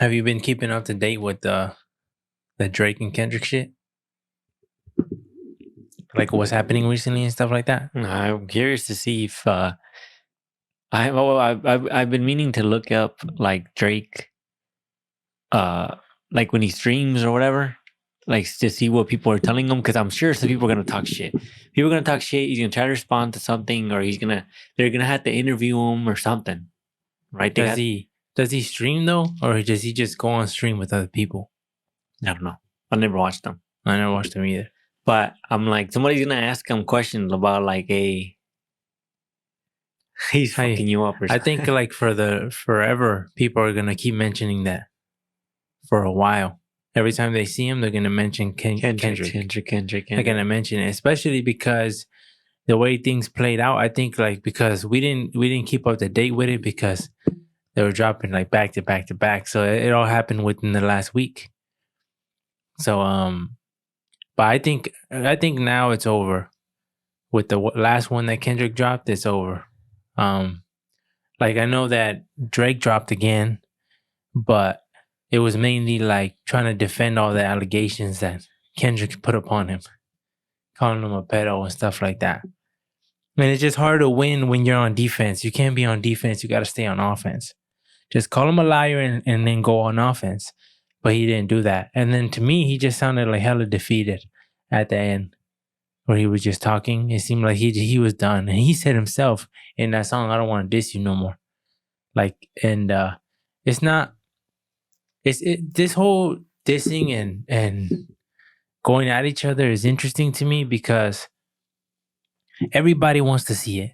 Have you been keeping up to date with the Drake and Kendrick shit? Like what's happening recently and stuff like that? I'm curious to see if I've been meaning to look up like Drake, like when he streams or whatever, like to see what people are telling him, because I'm sure some people are gonna talk shit. People are gonna talk shit. He's gonna try to respond to something, or they're gonna have to interview him or something, right? Does he stream though, or does he just go on stream with other people? I don't know. I never watched them, I never watched him either. but I'm like somebody's gonna ask him questions about like he's fucking you up or I something. think like forever, people are gonna keep mentioning that for a while. Every time they see him, they're gonna mention Kendrick. They're gonna mention it, especially because the way things played out. I think like because we didn't keep up to date with it because they were dropping like back to back to back. So it all happened within the last week. So but I think now it's over. With the last one that Kendrick dropped, it's over. Like I know that Drake dropped again, but it was mainly like trying to defend all the allegations that Kendrick put upon him, calling him a pedo and stuff like that. And it's just hard to win when you're on defense. You can't be on defense. You got to stay on offense. Just call him a liar and then go on offense. But he didn't do that. And then to me, he just sounded like hella defeated at the end, where he was just talking. It seemed like he was done. And he said himself in that song, "I don't want to diss you no more." Like, and it's not. This whole dissing and going at each other is interesting to me because everybody wants to see it.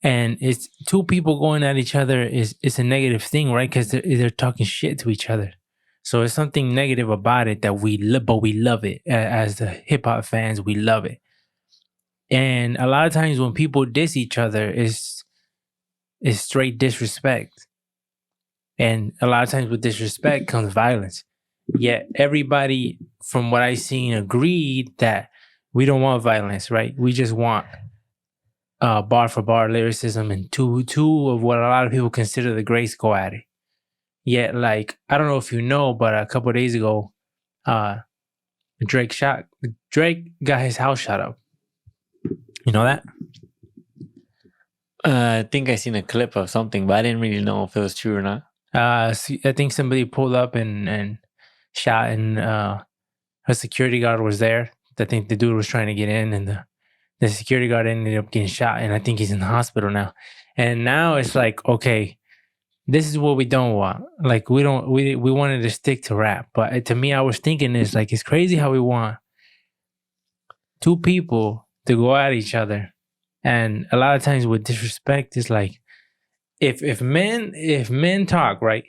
And it's two people going at each other it's a negative thing, right? Because they're talking shit to each other. So it's something negative about it that but we love it. As the hip hop fans, we love it. And a lot of times when people diss each other, it's straight disrespect. And a lot of times with disrespect comes violence. Yet everybody, from what I've seen, agreed that we don't want violence, right? We just want bar for bar lyricism and two of what a lot of people consider the greats go at it. Yet, like, I don't know if you know, but a couple of days ago, Drake got his house shot up. You know that? I think I seen a clip of something, but I didn't really know if it was true or not. I think somebody pulled up and shot, and her security guard was there. I think the dude was trying to get in, and the security guard ended up getting shot, and I think he's in the hospital now. And now it's like, okay, this is what we don't want. Like we wanted to stick to rap, but to me, I was thinking this like it's crazy how we want two people to go at each other, and a lot of times with disrespect, it's like if men talk right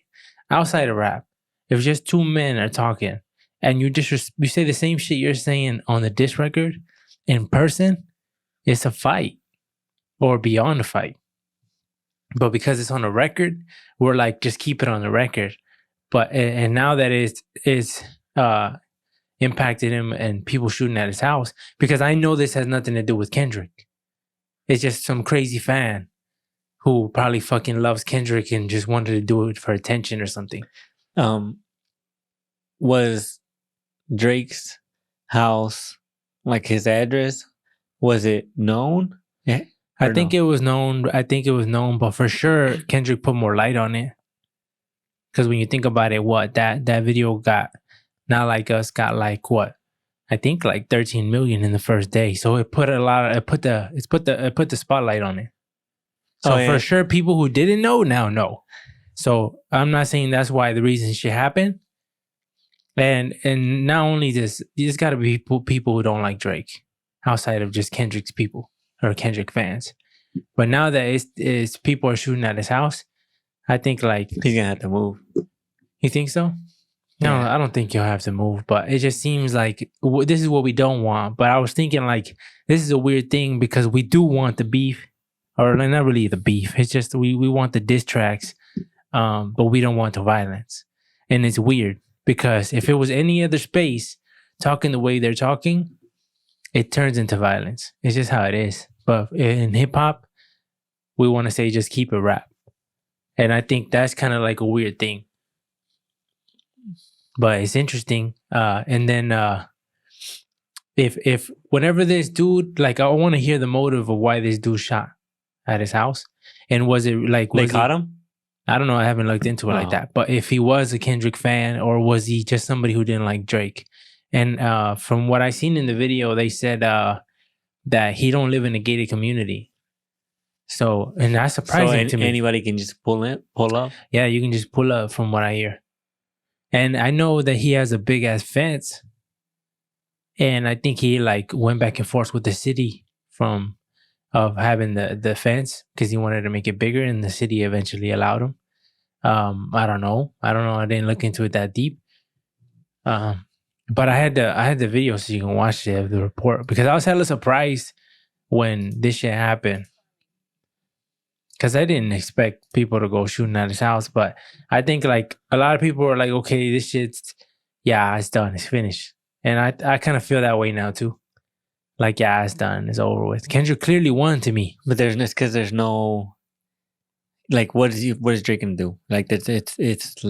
outside of rap, if just two men are talking and you say the same shit you're saying on the diss record in person, it's a fight or beyond a fight. But because it's on a record, we're like, just keep it on the record. But and now that it's impacted him and people shooting at his house, because I know this has nothing to do with Kendrick. It's just some crazy fan who probably fucking loves Kendrick and just wanted to do it for attention or something. Was Drake's house, like his address, was it known? Yeah. I think it was known, but for sure Kendrick put more light on it. Because when you think about it, what that video got, Not Like Us got like what? I think like 13 million in the first day. So it put the spotlight on it. So for sure, people who didn't know now know. So I'm not saying that's why the reason shit happened. And not only this, there's got to be people who don't like Drake outside of just Kendrick's people or Kendrick fans. But now that it's people are shooting at his house, I think like he's gonna have to move. You think so? No, I don't think you'll have to move, but it just seems like this is what we don't want. But I was thinking like this is a weird thing because we do want the beef, or not really the beef. It's just we want the diss tracks, but we don't want the violence. And it's weird because if it was any other space talking the way they're talking, it turns into violence. It's just how it is. But in hip hop, we want to say just keep it rap. And I think that's kind of like a weird thing. But it's interesting. And then if whenever this dude, like, I want to hear the motive of why this dude shot at his house, and was it like They caught him? I don't know. I haven't looked into it like that. But if he was a Kendrick fan, or was he just somebody who didn't like Drake? And from what I seen in the video, they said that he don't live in a gated community. So, and that's surprising to me. Anybody can just pull up? Yeah, you can just pull up from what I hear. And I know that he has a big ass fence. And I think he like went back and forth with the city of having the fence, because he wanted to make it bigger, and the city eventually allowed him. I don't know. I didn't look into it that deep. But I had the video so you can watch the report, because I was hella surprised when this shit happened, because I didn't expect people to go shooting at his house. But I think like a lot of people are like, okay, this shit's, yeah, it's done, it's finished. And I kind of feel that way now too. Like, yeah, it's done, it's over with. Kendrick clearly won to me. But there's no, like, what is Drake gonna do? Like, it's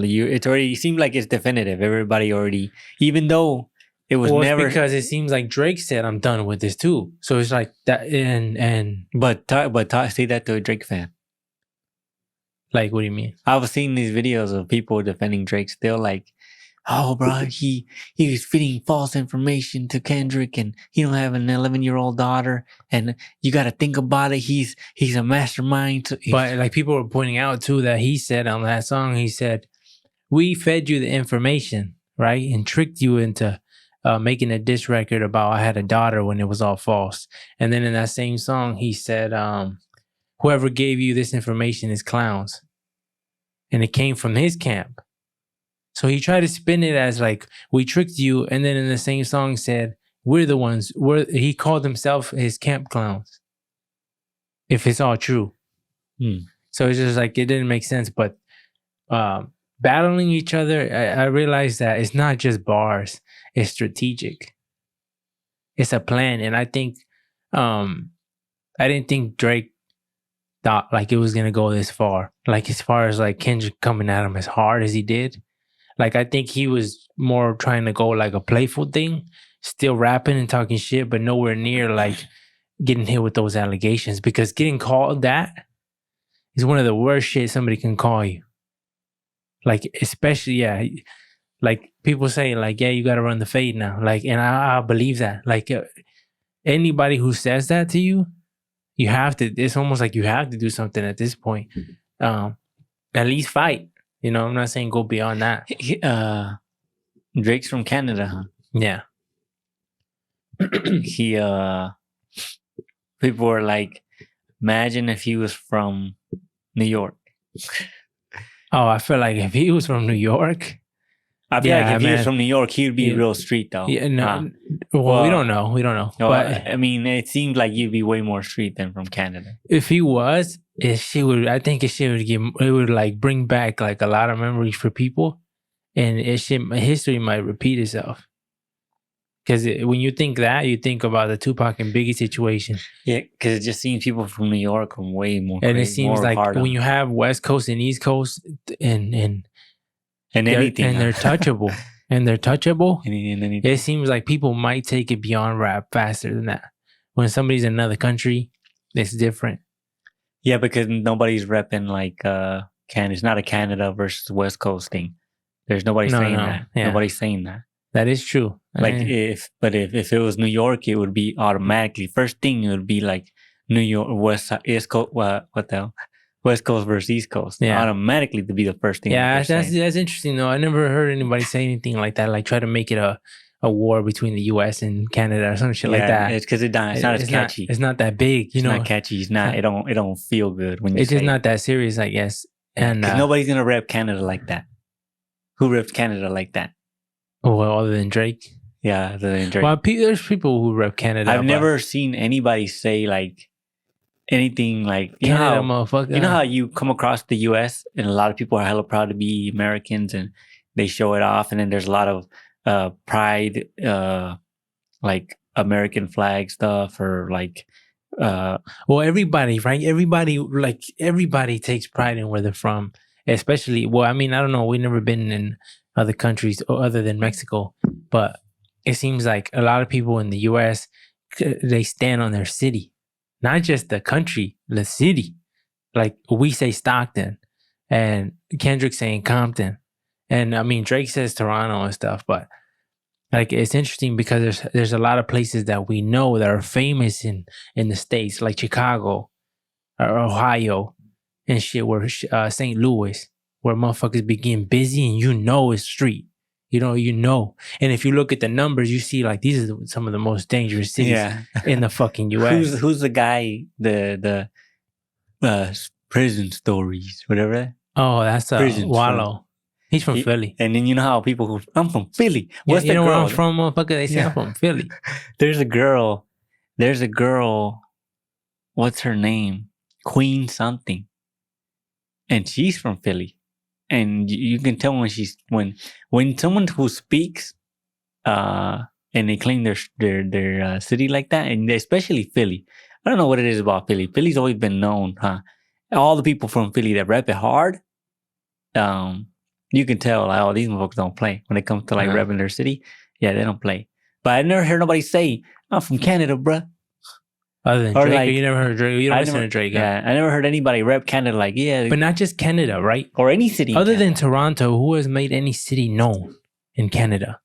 already, it seemed like it's definitive. Everybody already, even though it was never, because it seems like Drake said, I'm done with this too. So it's like that. But say that to a Drake fan. Like, what do you mean? I was seeing these videos of people defending Drake still, like, oh, bro, he was feeding false information to Kendrick, and he don't have an 11-year-old daughter, and you got to think about it. He's a mastermind. But like, people were pointing out too that he said on that song, he said, we fed you the information, right, and tricked you into making a diss record about I had a daughter when it was all false. And then in that same song, he said, whoever gave you this information is clowns, and it came from his camp. So he tried to spin it as like, we tricked you. And then in the same song said, we're the ones, he called himself his camp clowns, if it's all true. So it's just like, it didn't make sense. But battling each other, I realized that it's not just bars, it's strategic. It's a plan. And I think, I didn't think Drake thought like it was going to go this far. Like, as far as like Kendrick coming at him as hard as he did. Like, I think he was more trying to go like a playful thing, still rapping and talking shit, but nowhere near like getting hit with those allegations, because getting called that is one of the worst shit somebody can call you. Like, especially, yeah, like people say like, yeah, you got to run the fade now. Like, and I believe that. Like, anybody who says that to you, you have to, it's almost like you have to do something at this point. At least fight. You know, I'm not saying go beyond that. Drake's from Canada, huh? Yeah. People were like, imagine if he was from New York. Oh, I feel like if he was from New York, I feel like if he was from New York, he'd be real street though. Yeah, no, well, we don't know. We don't know. But I mean, it seemed like you'd be way more street than from Canada. If he was, I think it would like bring back like a lot of memories for people, and history might repeat itself. Because when you think that, you think about the Tupac and Biggie situation. Yeah, because it just seems people from New York are way more. And it seems like when you have West Coast and East Coast and anything, and they're touchable, anything. It seems like people might take it beyond rap faster than that. When somebody's in another country, it's different. Yeah, because nobody's repping like Canada. It's not a Canada versus West Coast thing. There's nobody saying that. Yeah. Nobody's saying that. That is true. Like if it was New York, it would be automatically first thing. It would be like New York East Coast. What the hell? West Coast versus East Coast. Yeah, automatically to be the first thing. Yeah, that's interesting though. I never heard anybody say anything like that. Like try to make it a war between the U.S. and Canada or some shit like that. It's because it's not as catchy. It's not that big. It's not catchy. It's not. It don't feel good when you. It's just not that serious, I guess. And nobody's gonna rep Canada like that. Who reps Canada like that? Oh, well, other than Drake. Yeah, other than Drake. Well, there's people who rep Canada. I've never seen anybody say like anything like Canada, motherfucker. You know how you come across the U.S. and a lot of people are hella proud to be Americans and they show it off, and then there's a lot of pride, like American flag stuff or like. Well, everybody, right? Everybody takes pride in where they're from. especially. Well, I mean, I don't know. We've never been in other countries other than Mexico, but it seems like a lot of people in the U.S. they stand on their city, not just the country, the city. Like we say Stockton, and Kendrick saying Compton, and I mean Drake says Toronto and stuff, but. Like it's interesting because there's a lot of places that we know that are famous in the States, like Chicago or Ohio and shit, where St. Louis, where motherfuckers be getting busy and it's street. You know. And if you look at the numbers, you see like these are some of the most dangerous cities in the fucking US. Who's the guy, the prison stories, whatever? Oh, that's Wallow. He's from Philly. And then you know how people go, I'm from Philly. What's the girl? Where I'm from, motherfucker? They say I'm from Philly. There's a girl. What's her name? Queen something. And she's from Philly. And you can tell when someone who speaks and they claim their city like that, and especially Philly. I don't know what it is about Philly. Philly's always been known, huh? All the people from Philly that rap it hard, you can tell, like, oh, these motherfuckers don't play when it comes to like repping their city. Yeah, they don't play. But I never heard nobody say, I'm from Canada, bruh. Other than Drake, like, you never heard Drake. You don't listen to Drake. Yeah, I never heard anybody rep Canada like, yeah. But not just Canada, right? Or any city. Other than Toronto, who has made any city known in Canada?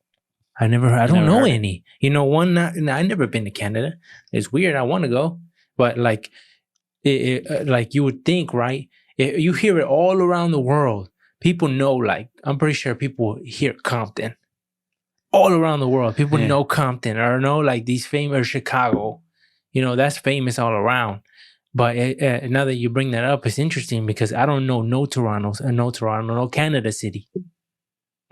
I don't know any. You know, I've never been to Canada. It's weird. I want to go. But like, like you would think, right? You hear it all around the world. People know, like, I'm pretty sure people hear Compton all around the world. People know Compton or know like these famous Chicago. You know, that's famous all around. But now that you bring that up, it's interesting because I don't know no Canada City.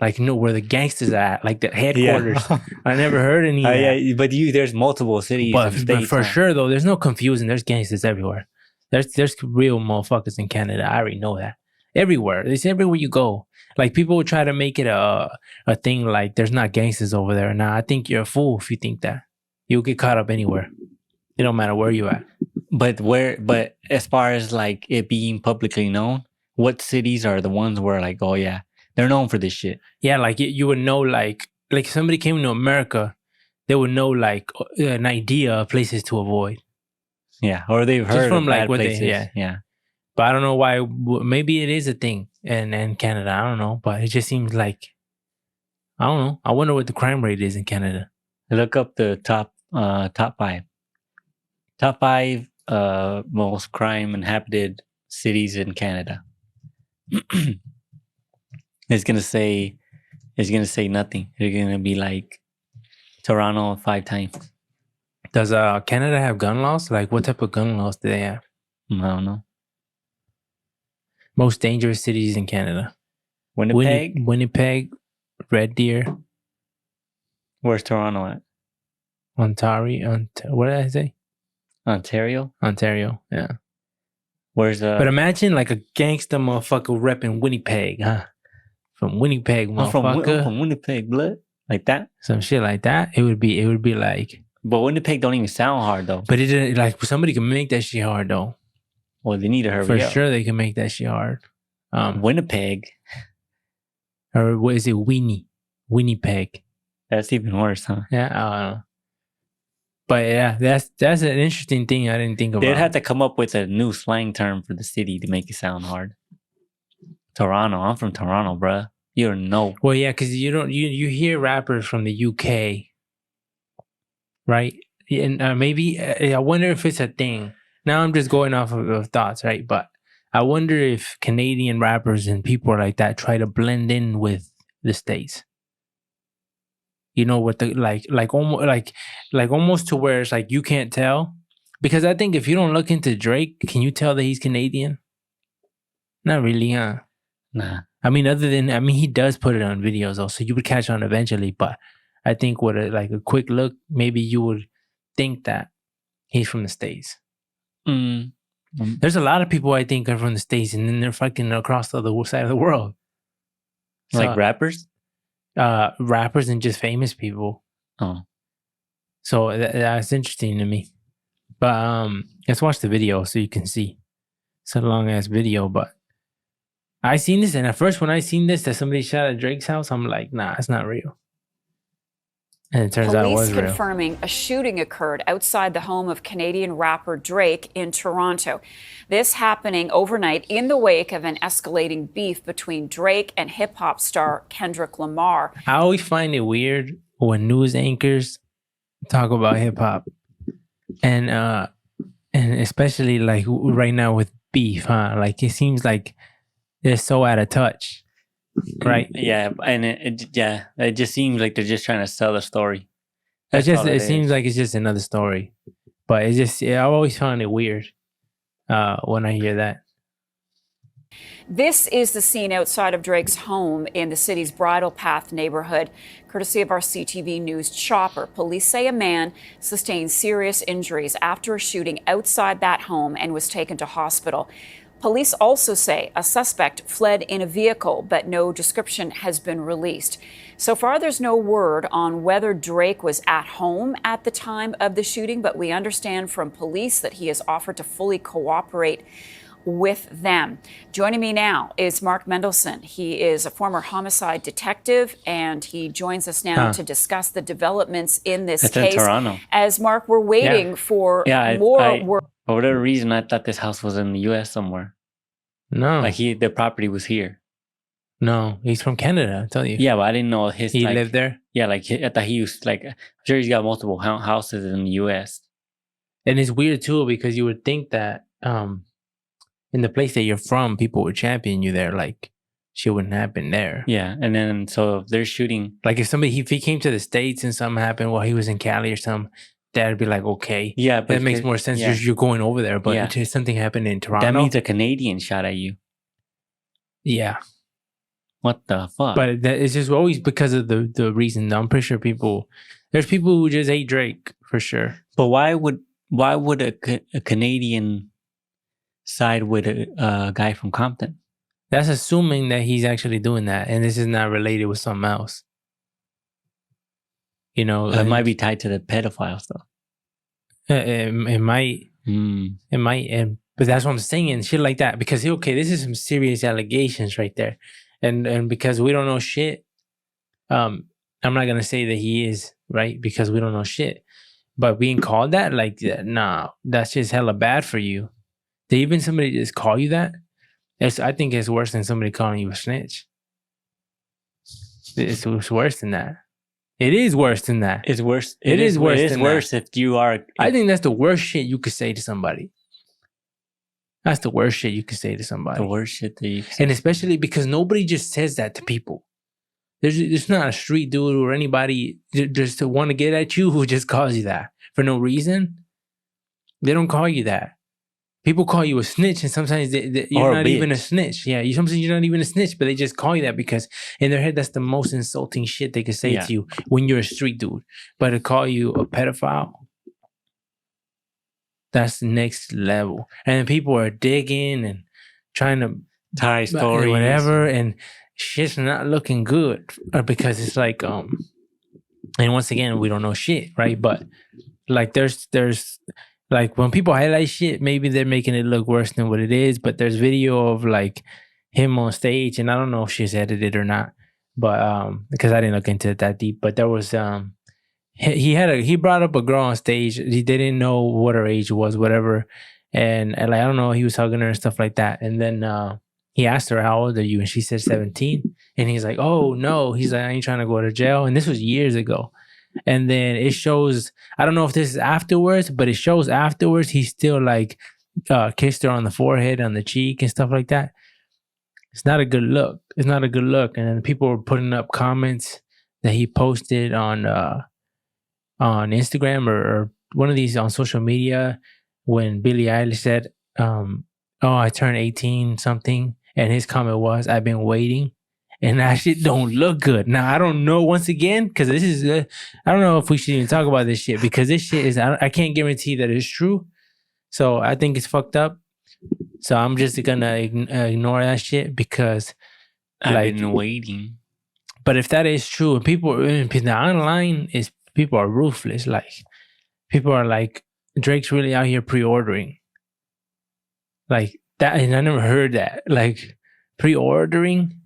Like, where the gangsters are at, like the headquarters. Yeah. I never heard any. Yeah, but there's multiple cities. But for sure, though, there's no confusion. There's gangsters everywhere. There's real motherfuckers in Canada. I already know that. Everywhere. It's everywhere you go. Like, people will try to make it a thing like there's not gangsters over there. Nah, I think you're a fool if you think that. You'll get caught up anywhere. It don't matter where you at. But as far as like it being publicly known, what cities are the ones where like, oh yeah, they're known for this shit? Yeah, like you would know, like if somebody came to America, they would know like an idea of places to avoid. Yeah, or they've heard from like what places. Yeah. But I don't know why. Maybe it is a thing in Canada. I don't know. But it just seems like, I don't know. I wonder what the crime rate is in Canada. Look up the top 5. Top 5 most crime inhabited cities in Canada. It's gonna say nothing. It's gonna be like Toronto 5 times. Does Canada have gun laws? Like, what type of gun laws do they have? I don't know. Most dangerous cities in Canada. Winnipeg, Red Deer. Where's Toronto at? Ontario. What did I say? Ontario, yeah. Where's But imagine like a gangster motherfucker repping Winnipeg, huh? From Winnipeg, motherfucker. I'm from Winnipeg, blood. Like that? Some shit like that. It would be like. But Winnipeg don't even sound hard though. But it like somebody can make that shit hard though. Well, they need to hurry up. For sure, they can make that shit hard. Winnipeg, or what is it? Winnipeg. That's even worse, huh? Yeah, I don't know. But yeah, that's an interesting thing I didn't think about. They'd have to come up with a new slang term for the city to make it sound hard. Toronto. I'm from Toronto, bruh. You don't know. Well, yeah, because you hear rappers from the UK, right? And maybe I wonder if it's a thing. Now I'm just going off of thoughts, right? But I wonder if Canadian rappers and people like that try to blend in with the States. You know, what the like almost to where it's like you can't tell. Because I think if you don't look into Drake, can you tell that he's Canadian? Not really, huh? Nah. I mean, he does put it on videos though, so you would catch on eventually. But I think with a quick look, maybe you would think that he's from the States. There's a lot of people I think are from the States, and then they're fucking across the other side of the world. Like rappers? Rappers and just famous people. Oh. So that's interesting to me. But let's watch the video so you can see. It's a long ass video, but I seen this, and at first when I seen this that somebody shot at Drake's house, I'm like, nah, it's not real. And it turns out it was Police real. confirming a shooting occurred outside the home of Canadian rapper Drake in Toronto. This happening overnight in the wake of an escalating beef between Drake and hip-hop star Kendrick Lamar. I always find it weird when news anchors talk about hip-hop. And especially like right now with beef, huh? Like it seems like they're so out of touch. Right. Yeah, and it just seems like they're just trying to sell the story. It seems like it's just another story, but I always find it weird when I hear that. This is the scene outside of Drake's home in the city's Bridle Path neighborhood, courtesy of our CTV News chopper. Police say a man sustained serious injuries after a shooting outside that home and was taken to hospital. Police also say a suspect fled in a vehicle, but no description has been released. So far, there's no word on whether Drake was at home at the time of the shooting, but we understand from police that he has offered to fully cooperate with them. Joining me now is Mark Mendelson. He is a former homicide detective, and he joins us now to discuss the developments in this case. In Toronto. As Mark, we're waiting for more work. For whatever reason, I thought this house was in the U.S. somewhere. No. Like the property was here. No, he's from Canada, I tell you. Yeah, but I didn't know he lived there? Yeah, like I thought he was like, I'm sure he's got multiple houses in the U.S. And it's weird too, because you would think that in the place that you're from, people would champion you there. Like shit wouldn't happen there. Yeah, and then so they're shooting. Like if he came to the States and something happened while he was in Cali or something, that'd be like, okay. Yeah, but that makes more sense. Yeah. You're going over there, but something happened in Toronto. That means a Canadian shot at you. Yeah. What the fuck? But it's just always because of the reason. I'm pretty sure there's people who just hate Drake for sure. But why would a Canadian side with a guy from Compton? That's assuming that he's actually doing that, and this is not related with something else. You know, it might be tied to the pedophile stuff. It might. It might. But that's what I'm saying, and shit like that. Because this is some serious allegations right there, and because we don't know shit, I'm not gonna say that he is right because we don't know shit. But being called that, like, nah, that's just hella bad for you. Did even somebody just call you that? I think it's worse than somebody calling you a snitch. It's worse than that. It is worse than that. It's worse. It is worse than worse that. if you are. I think that's the worst shit you could say to somebody. That's the worst shit you could say to somebody. The worst shit that you could say. And especially because nobody just says that to people. There's not a street dude or anybody just to want to get at you who just calls you that for no reason. They don't call you that. People call you a snitch, and sometimes you're not even a snitch. Yeah, sometimes you're not even a snitch, but they just call you that because in their head, that's the most insulting shit they could say to you when you're a street dude. But to call you a pedophile, that's the next level. And then people are digging and trying to tie stories, whatever, and shit's not looking good because it's like, and once again, we don't know shit, right? But like, there's. Like when people highlight shit, maybe they're making it look worse than what it is. But there's video of like him on stage, and I don't know if she's edited or not, but because I didn't look into it that deep. But there was he brought up a girl on stage. They didn't know what her age was, whatever, and like I don't know, he was hugging her and stuff like that. And then he asked her, "How old are you?" And she said 17. And he's like, "Oh no," he's like, "I ain't trying to go to jail." And this was years ago. And then it shows, I don't know if this is afterwards, but it shows afterwards he still like kissed her on the forehead, on the cheek and stuff like that. It's not a good look. It's not a good look. And then people were putting up comments that he posted on Instagram or one of these on social media when Billie Eilish said, oh, I turned 18 something. And his comment was, I've been waiting. And that shit don't look good. Now, I don't know, once again, because this is, I don't know if we should even talk about this shit, because this shit is, I can't guarantee that it's true. So I think it's fucked up. So I'm just going to ignore that shit because I've been waiting. But if that is true, the online is, people are ruthless. Like, people are like, Drake's really out here pre-ordering. Like that, and I never heard that. Like, pre-ordering.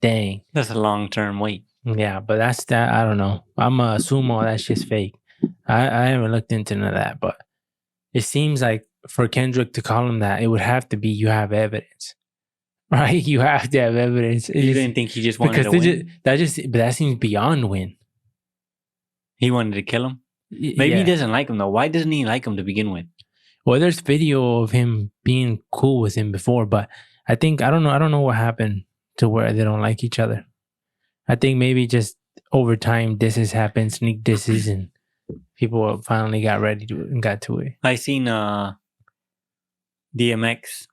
Dang. That's a long-term wait. Yeah, but that's that. I don't know. I'm gonna assume all that shit's fake. I haven't looked into none of that, but it seems like for Kendrick to call him that, it would have to be you have evidence, right? You have to have evidence. You didn't think he just wanted to win? But that seems beyond win. He wanted to kill him? Maybe he doesn't like him though. Why doesn't he like him to begin with? Well, there's video of him being cool with him before, but I don't know what happened to where they don't like each other. I think maybe just over time disses happened, sneak disses, and people finally got ready to and got to it. I seen DMX,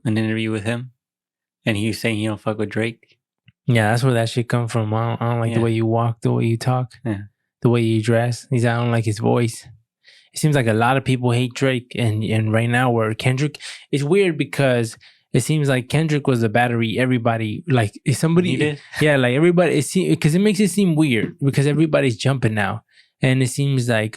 an interview with him, and he was saying he don't fuck with Drake. Yeah, that's where that shit come from. I don't like the way you walk, the way you talk, the way you dress. I don't like his voice. It seems like a lot of people hate Drake, and right now where Kendrick, it's weird because it seems like Kendrick was the battery. Everybody like if somebody, like everybody. Because it makes it seem weird because everybody's jumping now, and it seems like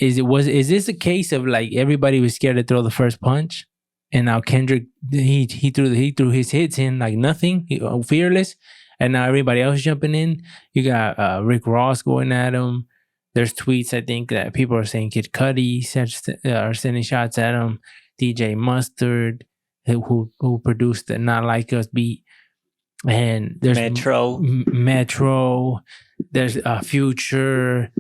is this a case of like everybody was scared to throw the first punch, and now Kendrick he threw his hits in like nothing, fearless, and now everybody else jumping in. You got Rick Ross going at him. There's tweets I think that people are saying Kid Cudi are sending shots at him. DJ Mustard, who produced the Not Like Us beat, and there's Metro. There's Future,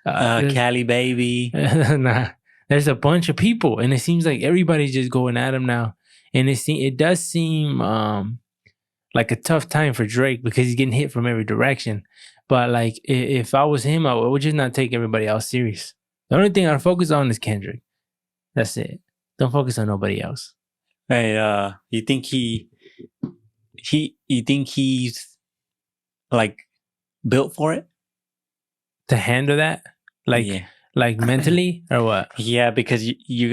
Cali Baby. There's a bunch of people, and it seems like everybody's just going at him now. And it does seem like a tough time for Drake because he's getting hit from every direction. But like, if I was him, I would just not take everybody else serious. The only thing I'd focus on is Kendrick. That's it. Don't focus on nobody else. Hey, you think you think he's like built for it to handle that, like mentally or what? Yeah, because you're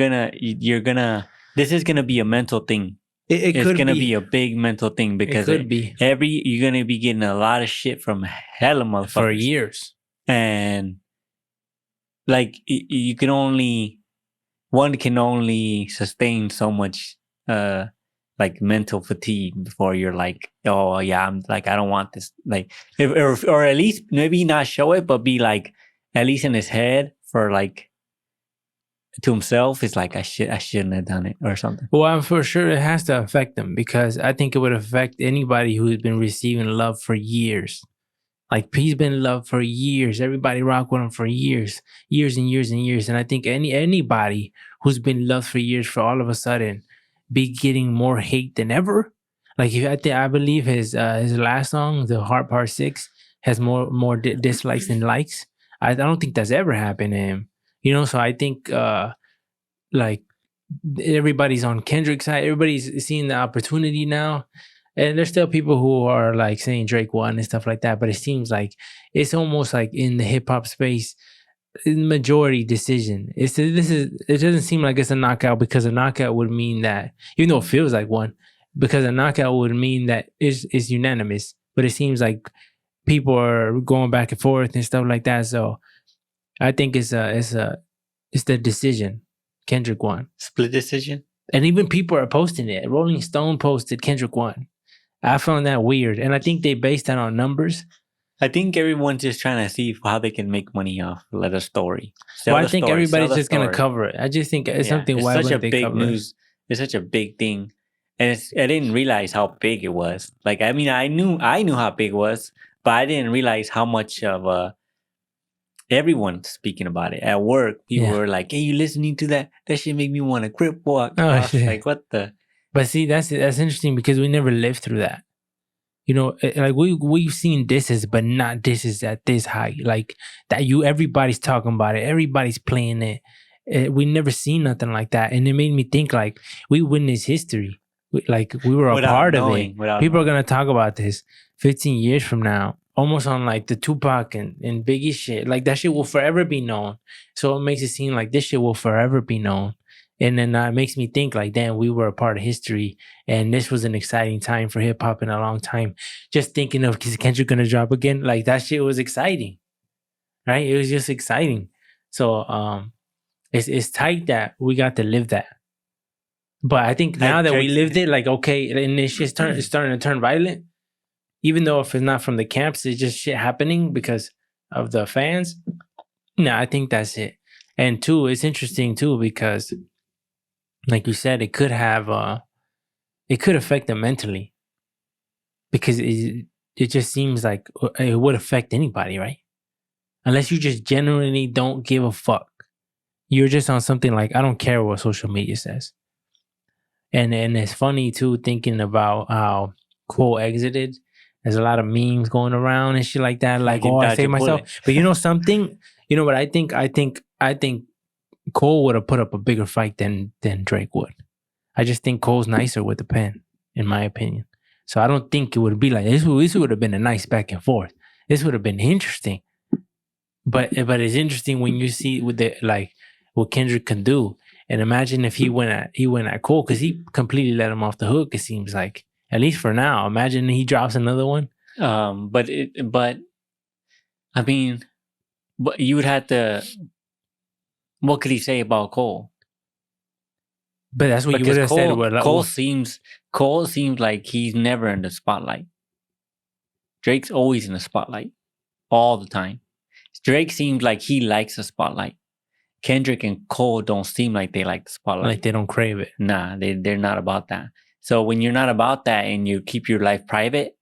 gonna. This is gonna be a mental thing. It's gonna be a big mental thing because you're gonna be getting a lot of shit from hella motherfuckers for years, and like one can only sustain so much like mental fatigue before you're like, oh yeah, I'm like, I don't want this, like, or at least maybe not show it, but be like at least in his head for like to himself, it's like I shouldn't have done it or something. Well, I'm for sure it has to affect him because I think it would affect anybody who's been receiving love for years. Like he's been loved for years. Everybody rock with him for years and years and years. And I think anybody who's been loved for years for all of a sudden be getting more hate than ever. Like I believe his last song, the Heart Part 6, has more dislikes than likes. I don't think that's ever happened to him. You know, so I think like everybody's on Kendrick's side. Everybody's seeing the opportunity now. And there's still people who are like saying Drake won and stuff like that. But it seems like it's almost like in the hip hop space, majority decision. It doesn't seem like it's a knockout because a knockout would mean that, even though it feels like one, because a knockout would mean that it's unanimous. But it seems like people are going back and forth and stuff like that. So I think it's the decision. Kendrick won. Split decision? And even people are posting it. Rolling Stone posted Kendrick won. I found that weird. And I think they based that on numbers. I think everyone's just trying to see how they can make money off a story. I think everybody's just going to cover it. I just think it's something why such a big news. It's such a big thing. And I didn't realize how big it was. Like, I mean, I knew how big it was, but I didn't realize how much of everyone's speaking about it. At work, people were like, hey, you listening to that? That shit make me want to crip walk. Oh, shit. Like, what the? But see, that's interesting because we never lived through that. You know, like we've seen disses, but not disses at this height. Like that, everybody's talking about it. Everybody's playing it. We never seen nothing like that. And it made me think like we witnessed history. We were a part of it. People are going to talk about this 15 years from now. Almost on like the Tupac and Biggie shit. Like that shit will forever be known. So it makes it seem like this shit will forever be known. And then it makes me think like, damn, we were a part of history. And this was an exciting time for hip hop in a long time. Just thinking of, is Kendrick going to drop again? Like that shit was exciting. Right? It was just exciting. So it's tight that we got to live that. But I think now that we Drake's- lived it, like, okay, and this shit's it's starting to turn violent, even though if it's not from the camps, it's just shit happening because of the fans. No, I think that's it. And two, it's interesting too because, like you said, it could affect them mentally because it just seems like it would affect anybody, right? Unless you just genuinely don't give a fuck. You're just on something like, I don't care what social media says. And it's funny too, thinking about how Cole exited. There's a lot of memes going around and shit like that. Like, oh, I saved myself. But you know something? You know what I think? I think Cole would have put up a bigger fight than Drake would. I just think Cole's nicer with the pen, in my opinion. So I don't think it would be like this. This would have been a nice back and forth. This would have been interesting. But it's interesting when you see what Kendrick can do. And imagine if he went at Cole, because he completely let him off the hook. It seems like, at least for now. Imagine he drops another one. But I mean, but you would have to. What could he say about Cole? But that's what you would have said. Cole seems like he's never in the spotlight. Drake's always in the spotlight, all the time. Drake seems like he likes the spotlight. Kendrick and Cole don't seem like they like the spotlight. Like they don't crave it. Nah, they're not about that. So when you're not about that and you keep your life private,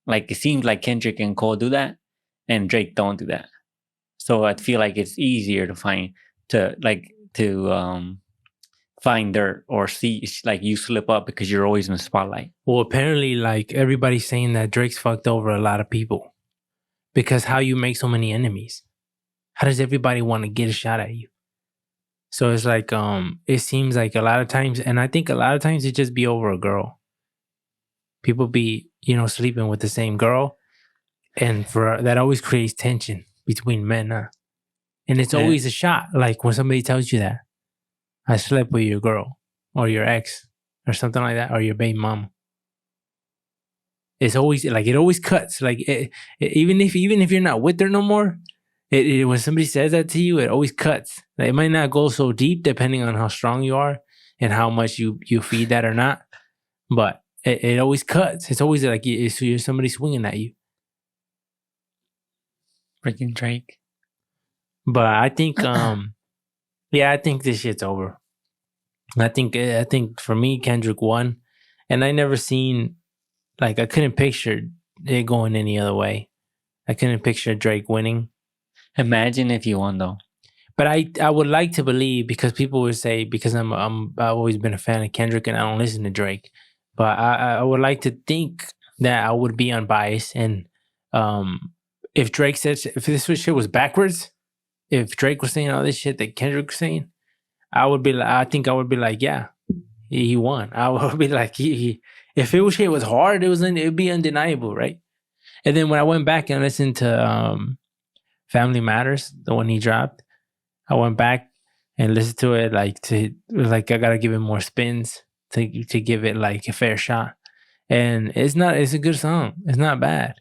like it seems like Kendrick and Cole do that, and Drake don't do that. So I feel like it's easier to find dirt or see like you slip up because you're always in the spotlight. Well, apparently, like everybody's saying that Drake's fucked over a lot of people because how you make so many enemies? How does everybody want to get a shot at you? So it's like, it seems like a lot of times, and I think a lot of times it just be over a girl. People be, sleeping with the same girl, and that always creates tension between men, huh? And it's always a shot. Like when somebody tells you that, I slept with your girl or your ex or something like that, or your baby mama. It's always like, it always cuts. Like even if you're not with her no more, when somebody says that to you, it always cuts. Like, it might not go so deep depending on how strong you are and how much you feed that or not. But it always cuts. It's always like you're somebody swinging at you. Freaking Drake. But I think, I think this shit's over. I think for me, Kendrick won. And I never seen, I couldn't picture it going any other way. I couldn't picture Drake winning. Imagine if you won though. But I would like to believe, because people would say, because I've always been a fan of Kendrick and I don't listen to Drake. But I would like to think that I would be unbiased. And if Drake said, if this shit was backwards, if Drake was saying all this shit that Kendrick was saying, I think I would be like, yeah, he won. I would be like, if shit was hard, it'd be undeniable, right? And then when I went back and listened to Family Matters, the one he dropped, I went back and listened to it I gotta give it more spins to give it like a fair shot. And it's a good song. It's not bad.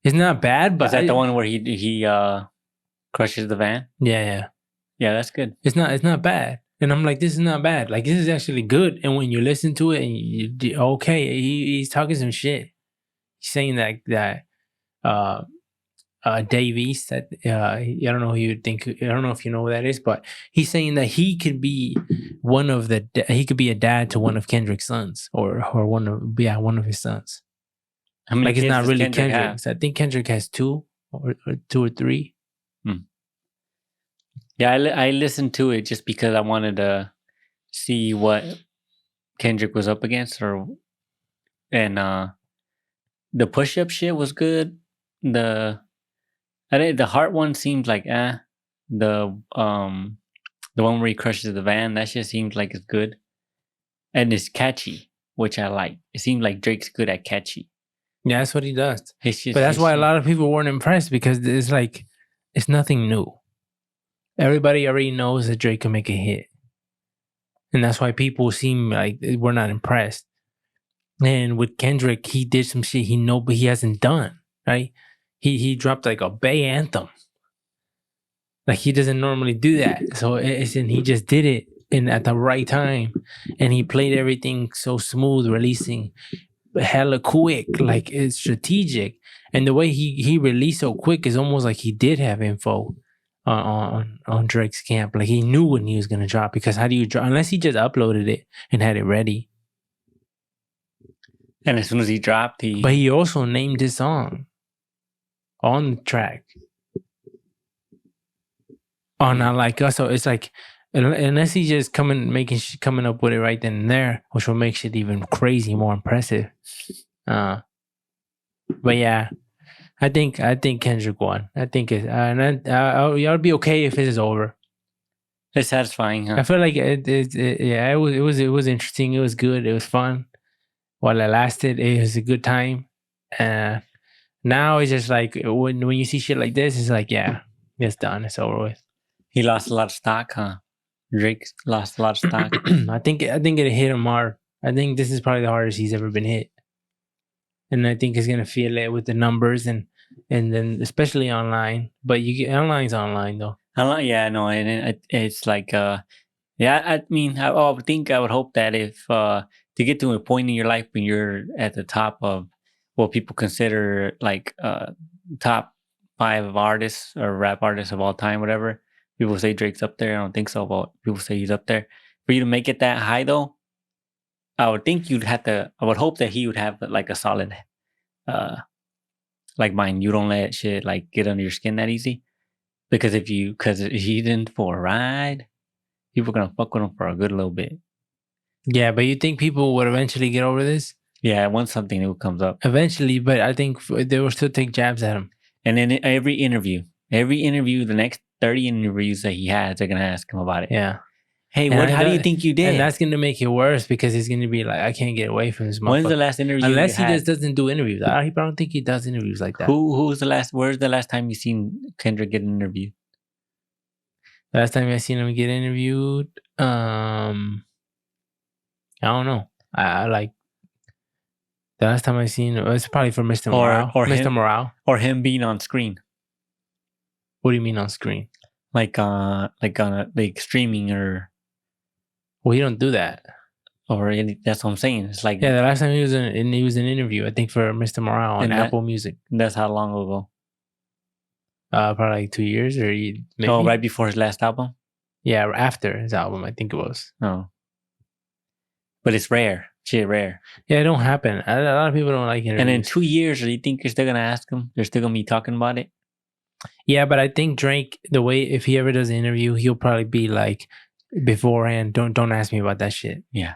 It's not bad, but is that the one where he crushes the van? Yeah. Yeah, that's good. It's not bad. And I'm like, this is not bad. Like, this is actually good. And when you listen to it and he's talking some shit. He's saying that Dave East, that I don't know who you think, I don't know if you know who that is, but he's saying that he could be he could be a dad to one of Kendrick's sons or one of his sons. How many it's not kids really does Kendrick have? Kendrick's. I think Kendrick has two or three. Yeah, I listened to it just because I wanted to see what Kendrick was up against, and the push-up shit was good. The heart one seems like the one where he crushes the van, that shit seems like it's good, and it's catchy, which I like. It seems like Drake's good at catchy. Yeah, that's what he does. But that's why a lot of people weren't impressed, because it's nothing new. Everybody already knows that Drake can make a hit. And that's why people seem like we're not impressed. And with Kendrick, he did some shit but he hasn't done, right? He dropped like a Bay anthem. Like, he doesn't normally do that. So and he just did it. at the right time, and he played everything so smooth, releasing hella quick, like it's strategic. And the way he released so quick is almost like he did have info on Drake's camp. Like he knew when he was gonna drop, because how do you drop unless he just uploaded it and had it ready? And as soon as he dropped, But he also named his song on the track. Oh, Not Like Us. So it's like, unless he's just coming up with it right then and there, which will make it even crazy, more impressive. But yeah, I think Kendrick won. I think it, and y'all be okay if it is over. It's satisfying, huh? I feel like it was interesting. It was good. It was fun. While it lasted, it was a good time. Now it's just like when you see shit like this, it's like, yeah, it's done. It's over with. He lost a lot of stock, huh? Drake lost a lot of stock. I think it hit him hard. I think this is probably the hardest he's ever been hit, and I think he's gonna feel it with the numbers and then especially online. But online's online though. Yeah, no, and it's like, yeah. I mean, I would hope that if to get to a point in your life when you're at the top of what people consider like top 5 artists or rap artists of all time, whatever. People say Drake's up there. I don't think so, but people say he's up there. For you to make it that high, though, I would think I would hope that he would have like a solid, like mine. You don't let shit like get under your skin that easy, because if he's in for a ride, people are gonna fuck with him for a good little bit. Yeah, but you think people would eventually get over this? Yeah, once something new comes up, eventually. But I think they will still take jabs at him. And then every interview, the next 30 interviews that he has, they're gonna ask him about it. Yeah. Hey, how do you think you did? And that's gonna make it worse, because he's gonna be like, I can't get away from this motherfucker. When's the last interview? Unless he just doesn't do interviews. I don't think he does interviews like that. Where's the last time you seen Kendrick get an interview? The last time I seen him get interviewed, I don't know. I like the last time I seen it was probably for Mr. Morale. Or Mr. him, Morale. Or him being on screen. What do you mean on screen? Like on like streaming or. Well, he don't do that. That's what I'm saying. It's like, yeah, the last time he was in an interview, I think for Mr. Morale on Apple Music. That's how long ago? Probably like 2 years or maybe. Oh, right before his last album. Yeah, after his album, I think it was. Oh, but it's rare. Shit, rare. Yeah, it don't happen. A lot of people don't like interviews. And in 2 years, do you think you're still gonna ask him? They're still gonna be talking about it? Yeah, but I think Drake, the way, if he ever does an interview, he'll probably be like, beforehand, don't ask me about that shit. Yeah.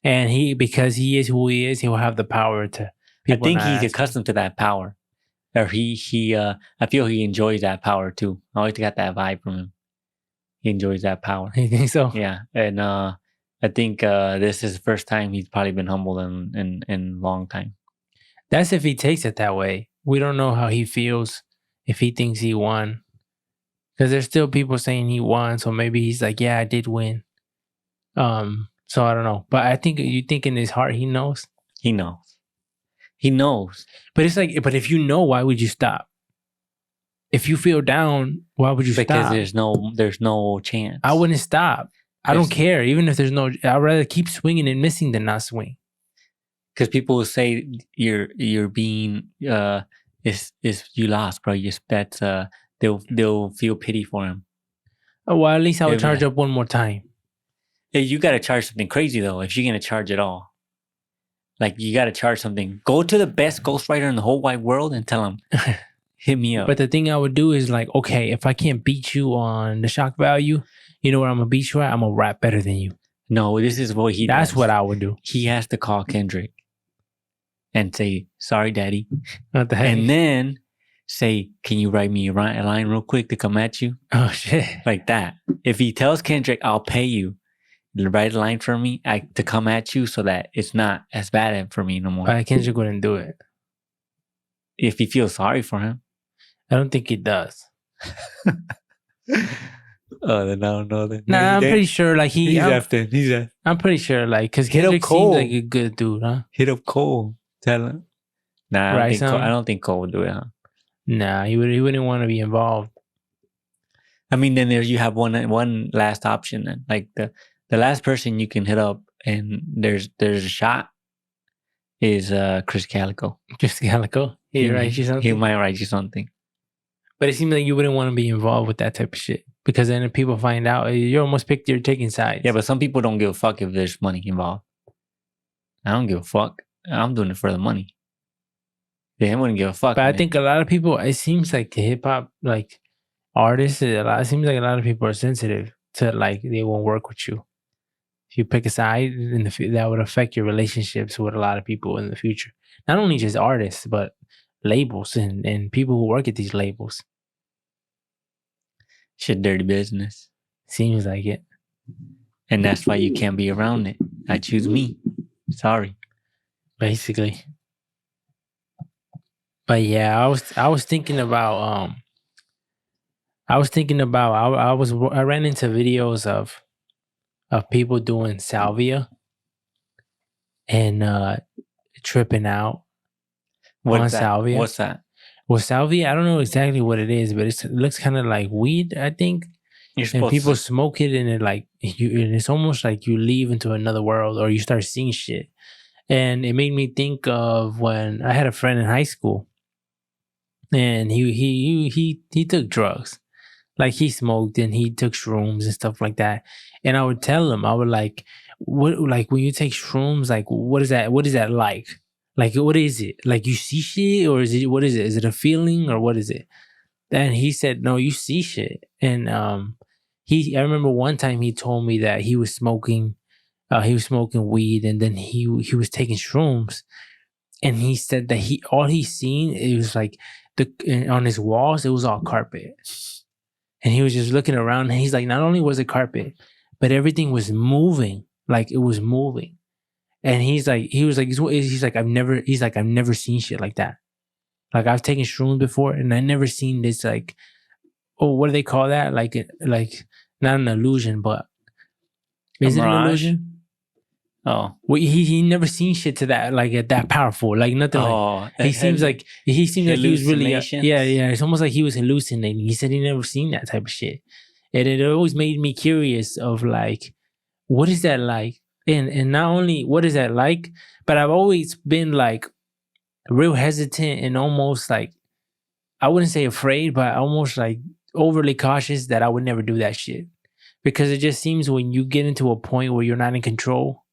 And because he is who he is, he will have the power to. I think he's accustomed to that power, or I feel he enjoys that power too. I always got that vibe from him. He enjoys that power. You think so? Yeah, and I think this is the first time he's probably been humbled in a long time. That's if he takes it that way. We don't know how he feels if he thinks he won. Because there's still people saying he won, so maybe he's like, yeah, I did win. So I don't know. But I think you think in his heart he knows. He knows. But it's like, but if you know, why would you stop? If you feel down, why would you stop? Because there's no chance. I wouldn't stop. I don't care. Even if there's no, I'd rather keep swinging and missing than not swing. Because people will say you're being is you lost, bro. They'll feel pity for him. Oh, well, at least I would charge up one more time. Yeah, you got to charge something crazy though. If you're gonna charge it all, like you got to charge something. Go to the best ghostwriter in the whole wide world and tell him, hit me up. But the thing I would do is like, okay, if I can't beat you on the shock value, you know where I'm gonna beat you at? I'm gonna rap better than you. No, this is what he does. That's what I would do. He has to call Kendrick and say, sorry, daddy. What the heck? And then say, can you write me a line real quick to come at you? Oh, shit. Like that. If he tells Kendrick, I'll pay you to write a line for me to come at you so that it's not as bad for me no more. Kendrick wouldn't do it. If he feels sorry for him. I don't think he does. Oh, then I don't know. Nah, I'm pretty sure like he's after. I'm pretty sure like, because Kendrick seems like a good dude, huh? Hit up Cole. Tell him. Nah, I don't think Cole would do it, huh? Nah, he wouldn't want to be involved. I mean, then there you have one last option. Then, like the last person you can hit up, and there's a shot is Chris Calico. Chris Calico. He writes you something. He might write you something. But it seems like you wouldn't want to be involved with that type of shit because then if people find out, you're taking sides. Yeah, but some people don't give a fuck if there's money involved. I don't give a fuck. I'm doing it for the money. They wouldn't give a fuck. But I think a lot of people, it seems like the hip hop like artists, it seems like a lot of people are sensitive to like they won't work with you. If you pick a side, that would affect your relationships with a lot of people in the future. Not only just artists, but labels and people who work at these labels. Shit, dirty business. Seems like it. And that's why you can't be around it. I choose me. Sorry. Basically. But yeah, I was thinking about I ran into videos of people doing salvia and tripping out on salvia. What's that? Well, salvia, I don't know exactly what it is, but it looks kind of like weed, I think. And people smoke it, and and it's almost like you leave into another world or you start seeing shit. And it made me think of when I had a friend in high school, and he took drugs, like he smoked and he took shrooms and stuff like that. And I would tell him, I would like, what, like when you take shrooms, like what is that? What is that like? Like, what is it? Like, you see shit, or what is it? Is it a feeling, or what is it? And he said, no, you see shit. And I remember one time he told me that he was smoking weed, and then he was taking shrooms, and he said that all he's seen, it was like on his walls, it was all carpet. And he was just looking around, and he's like, not only was it carpet, but everything was moving, like it was moving. And he's like, I've never seen shit like that. Like, I've taken shrooms before, and I never seen this, like, oh, what do they call that? Like not an illusion, but is it an illusion? Oh, well, he never seen shit to that, like that powerful, like nothing. Oh, like, he seems like he was really yeah. It's almost like he was hallucinating. He said he never seen that type of shit, and it always made me curious of like, what is that like? And not only what is that like, but I've always been like real hesitant and almost like, I wouldn't say afraid, but almost like overly cautious that I would never do that shit. Because it just seems when you get into a point where you're not in control,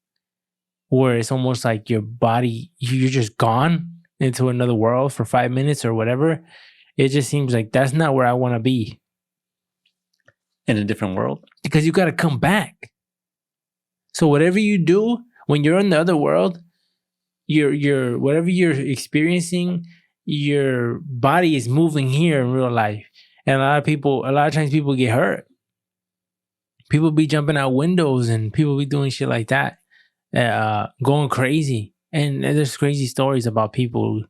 where it's almost like your body, you're just gone into another world for 5 minutes or whatever, it just seems like that's not where I want to be. In a different world? Because you got to come back. So whatever you do, when you're in the other world, you're whatever you're experiencing, your body is moving here in real life. And a lot of times people get hurt. People be jumping out windows and people be doing shit like that, going crazy. And there's crazy stories about people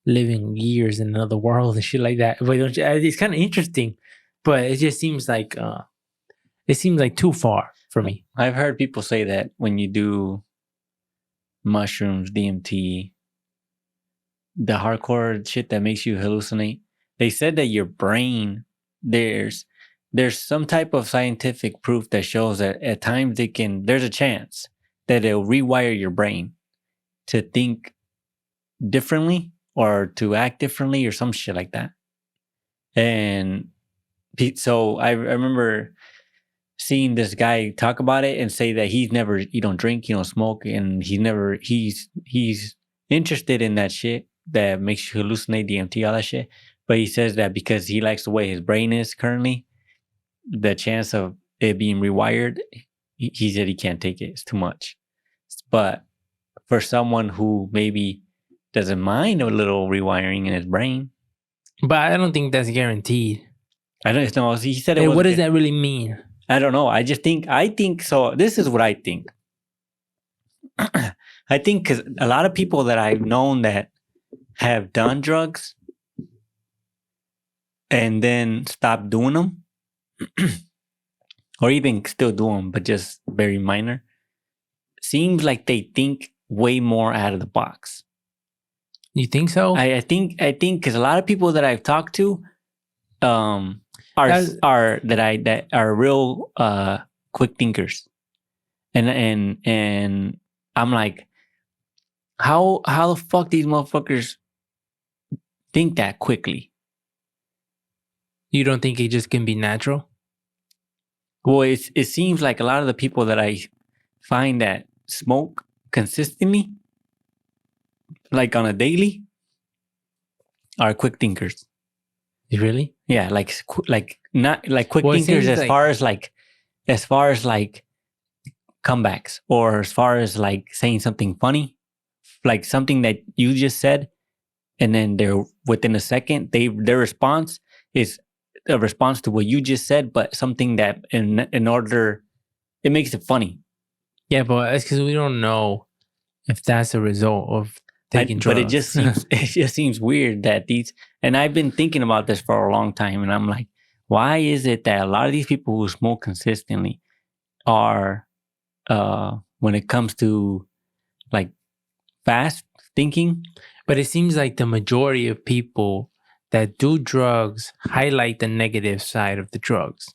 living years in another world and shit like that. But it's kind of interesting, but it just seems like too far for me. I've heard people say that when you do mushrooms, DMT, the hardcore shit that makes you hallucinate, they said that your brain, there's some type of scientific proof that shows that at times there's a chance that it'll rewire your brain to think differently or to act differently or some shit like that. And so I remember seeing this guy talk about it and say that he don't drink, he don't smoke, and he's interested in that shit that makes you hallucinate, DMT, all that shit. But he says that because he likes the way his brain is currently, the chance of it being rewired, he said he can't take it. It's too much. But for someone who maybe doesn't mind a little rewiring in his brain. But I don't think that's guaranteed. I don't know. He said it. Hey, what does that really mean? I don't know. I think so. This is what I think. I think because a lot of people that I've known that have done drugs and then stopped doing them, or even still do them, but just very minor, seems like they think way more out of the box. You think so? I think because a lot of people that I've talked to, are real quick thinkers, and I'm like, how the fuck these motherfuckers think that quickly? You don't think it just can be natural? Well, it seems like a lot of the people that I find that smoke consistently, like on a daily, are quick thinkers. Really? Yeah, like not like quick Well, it thinkers seems as far as like comebacks, or as far as like saying something funny, like something that you just said, and then they're within a second, their response is a response to what you just said, but something that in order, it makes it funny. Yeah, but it's because we don't know if that's a result of taking drugs. But it just seems weird that these, and I've been thinking about this for a long time, and I'm like, why is it that a lot of these people who smoke consistently are, when it comes to like fast thinking? But it seems like the majority of people that do drugs highlight the negative side of the drugs.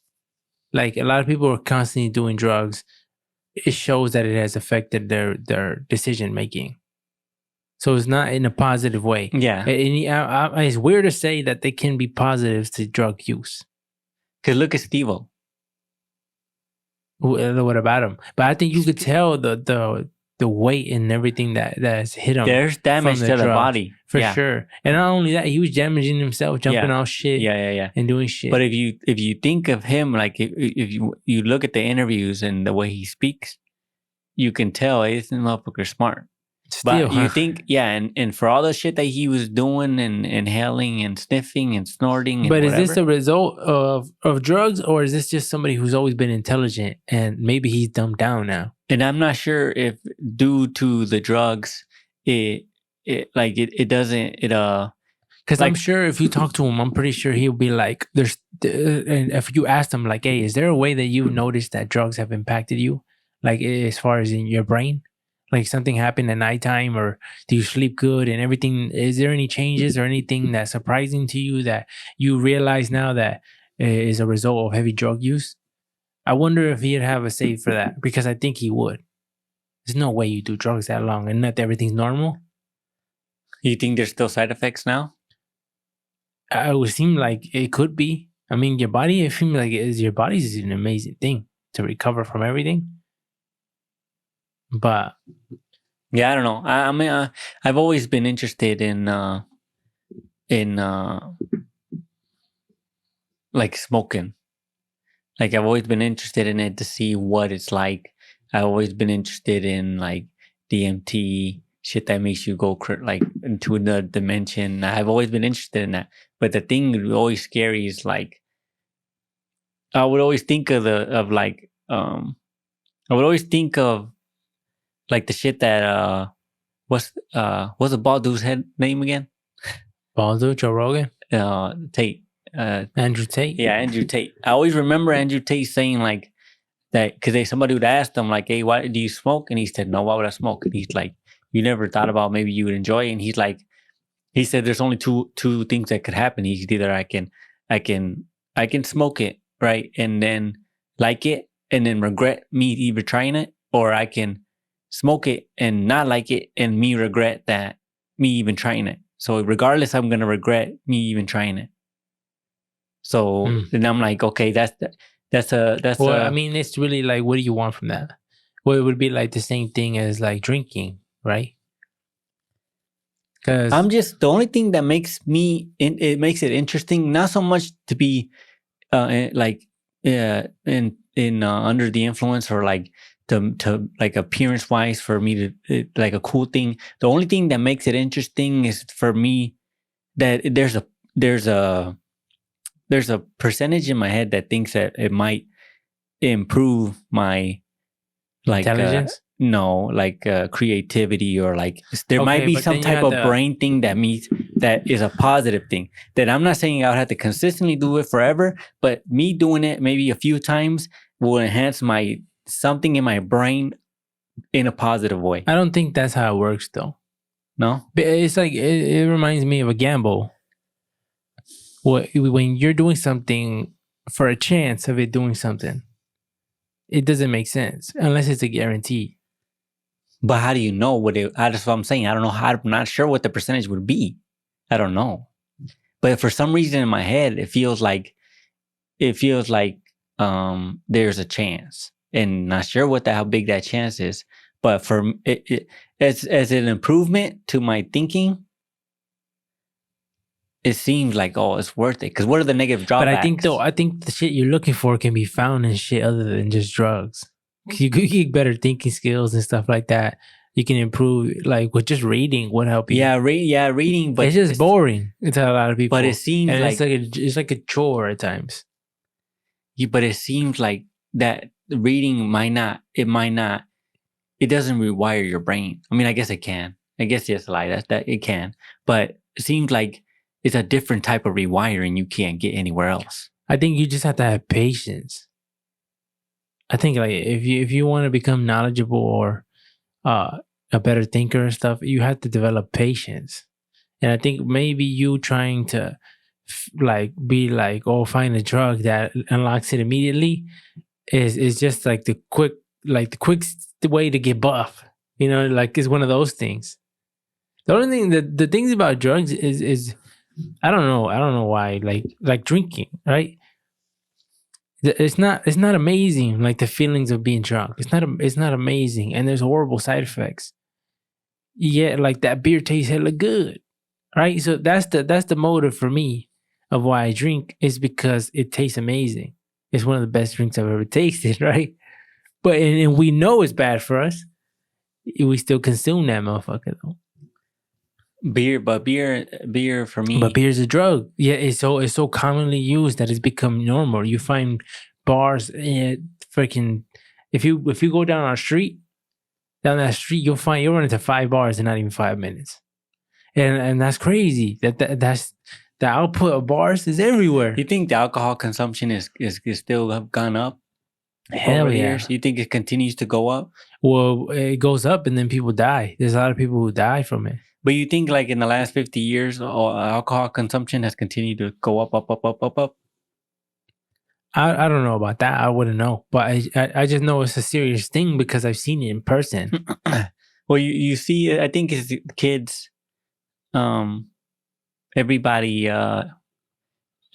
Like a lot of people are constantly doing drugs. It shows that it has affected their decision making. So it's not in a positive way. Yeah. It's weird to say that they can be positives to drug use. Because look at Steve-O. What about him? But I think you could tell the weight and everything that's hit him. There's damage to the body. For sure. And not only that, he was damaging himself, jumping off shit. Yeah. And doing shit. But if you think of him, like if you look at the interviews and the way he speaks, you can tell this motherfucker's smart. Still, but you think, and for all the shit that he was doing and inhaling and sniffing and snorting and but whatever, is this a result of drugs, or is this just somebody who's always been intelligent and maybe he's dumbed down now? And I'm not sure if due to the drugs, it doesn't. Because I'm sure if you talk to him, I'm pretty sure he'll be like, and if you ask him like, hey, is there a way that you've noticed that drugs have impacted you? Like as far as in your brain? Like something happened at nighttime, or do you sleep good and everything? Is there any changes or anything that's surprising to you that you realize now that is a result of heavy drug use? I wonder if he'd have a say for that, because I think he would. There's no way you do drugs that long and not everything's normal. You think there's still side effects now? It would seem like it could be. I mean, your body, it seems like your body is an amazing thing to recover from everything. But yeah, I don't know. I mean, I've always been interested in like smoking. Like I've always been interested in it to see what it's like. I've always been interested in like DMT, shit that makes you go like into another dimension. I've always been interested in that. But the thing that's always scary is like, I would always think of like the shit that what's the bald dude's head name again? Bald dude, Joe Rogan? Tate. Andrew Tate? Yeah, Andrew Tate. I always remember Andrew Tate saying like that, because somebody would ask him like, hey, why do you smoke? And he said, no, why would I smoke? And he's like, you never thought about maybe you would enjoy it? And he's like, he said there's only two things that could happen. He's either I can smoke it, right, and then like it and then regret me even trying it, or I can smoke it and not like it and me regret that me even trying it. So regardless, I'm gonna regret me even trying it. So then I'm like, okay, I mean, it's really like, what do you want from that? Well, it would be like the same thing as like drinking, right? Because I'm just, the only thing that makes it makes it interesting, not so much to be under the influence, or like to like appearance wise, for me to like a cool thing. The only thing that makes it interesting is for me that there's a percentage in my head that thinks that it might improve my like intelligence. Creativity, or like there might be some type of brain thing that is a positive thing. That I'm not saying I would have to consistently do it forever, but me doing it maybe a few times will enhance something in my brain in a positive way. I don't think that's how it works, though. No, but it's like it reminds me of a gamble. When you're doing something for a chance of it doing something, it doesn't make sense unless it's a guarantee. But how do you know what it? That's what I'm saying. I don't know how. I'm not sure what the percentage would be. I don't know. But for some reason in my head, it feels like there's a chance, and not sure how big that chance is. But for it as an improvement to my thinking, it seems like, oh, it's worth it. Because what are the negative drawbacks? But I think the shit you're looking for can be found in shit other than just drugs. You could get better thinking skills and stuff like that. You can improve, like, with just reading would help you. Yeah, reading, but it's just boring to a lot of people. But it seems and like it's like a chore at times. But it seems like that reading it doesn't rewire your brain. I mean, I guess it can. I guess it's a lie that it can. But it seems like it's a different type of rewiring you can't get anywhere else. I think you just have to have patience. I think, like, if you want to become knowledgeable or a better thinker and stuff, you have to develop patience. And I think maybe you trying to find a drug that unlocks it immediately is just like the quick way to get buff. You know, like, it's one of those things. The only thing the things about drugs is I don't know why, like drinking, right? It's not amazing, like the feelings of being drunk. It's not amazing, and there's horrible side effects. Yeah, like that beer tastes hella good, right? So that's the motive for me of why I drink, is because it tastes amazing. It's one of the best drinks I've ever tasted, right? But and we know it's bad for us. We still consume that motherfucker though. Beer for me. But beer's a drug. Yeah, it's so commonly used that it's become normal. You find bars, freaking. If you go down that street, you'll run into 5 bars in not even 5 minutes, and that's crazy. That's the output of bars is everywhere. You think the alcohol consumption is still gone up? Hell yeah. Years? You think it continues to go up? Well, it goes up and then people die. There's a lot of people who die from it. But you think, like, in the last 50 years, alcohol consumption has continued to go up? I don't know about that. I wouldn't know. But I just know it's a serious thing because I've seen it in person. Well, you see, I think it's kids, everybody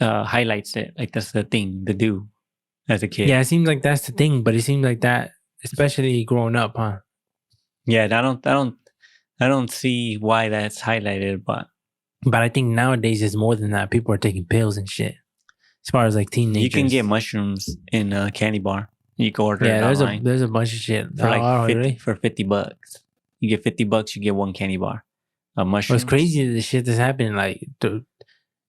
highlights it. Like, that's the thing to do as a kid. Yeah, it seems like that's the thing. But it seems like that, especially growing up, huh? Yeah, I don't see why that's highlighted, but I think nowadays it's more than that. People are taking pills and shit. As far as like teenagers, you can get mushrooms in a candy bar. You can order it online. There's a bunch of shit for like for $50. You get $50, you get 1 candy bar. Mushrooms. What's crazy is the shit that's happening. Like,